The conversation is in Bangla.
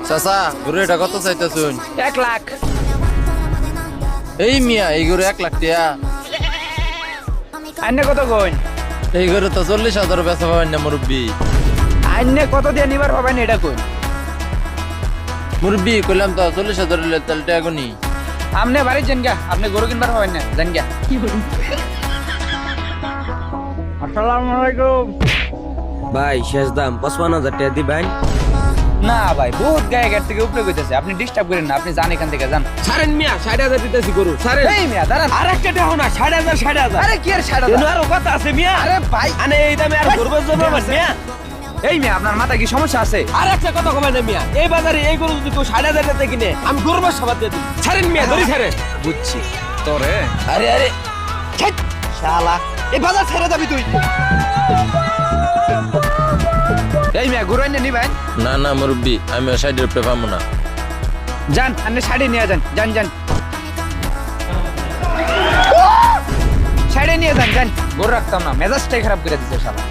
চাচা গরু এটা কত চাইতেছুন? 1 লাখ। এই মিয়া এই গরু 1 লাখ টিয়া। আইনে কত কইন? এই গরু তো 40,000 বেচা পাবেন না মুরব্বী। আইনে কত দিয়ে নিবার পাবেন এটা কইন? মুরব্বী কইলাম তো 40,000 হলে তাহলে টাকা গুনি। আপনি বাড়ি যান গা, আপনি গরু কিনবার পাবেন না, যান গা। আসসালামু আলাইকুম। ভাই শেষ দাম 55,000 টাকা দিবেন। না ভাই, বহুত গায়ে গেট থেকে উপরে কইতেছে, আপনি ডিস্টার্ব করেন না, আপনি যান এখান থেকে যান। ছাড়েন মিয়া 60,000 দিতেছি গরু ছাড়েন। এই মিয়া দাঁড়ান। আর একটা টাকা না 60,000 আরে কি আর ছাড়া এনো আরো কথা আছে মিয়া। আরে ভাই, আনে এই দামে আর গরু বেচবো না মিয়া। এই মিয়া আপনার মাথায় কি সমস্যা আছে? আর একটা কথা কবেন না মিয়া, এই বাজারে এই গরু যদি কেউ 60,000 টাকা কিনে আমি গরু বেচ সবাই দিয়ে দিই। ছাড়েন মিয়া ধরি ছাড়েন। বুঝছি তোরে। আরে আরে ছাড় শালা, এই বাজার ছেড়ে যাবি তুই। এই মিয়া গরু আইনে নিবেন? না না মুরব্বী আমি 60 রুপয়ে পাবো না। যান, আপনি শাড়ি নিয়ে যান, যান যান। শাড়ি নিয়ে যান, যান। গরু রাখতাম না, মেজাজটাই খারাপ করে দিচ্ছে শালা।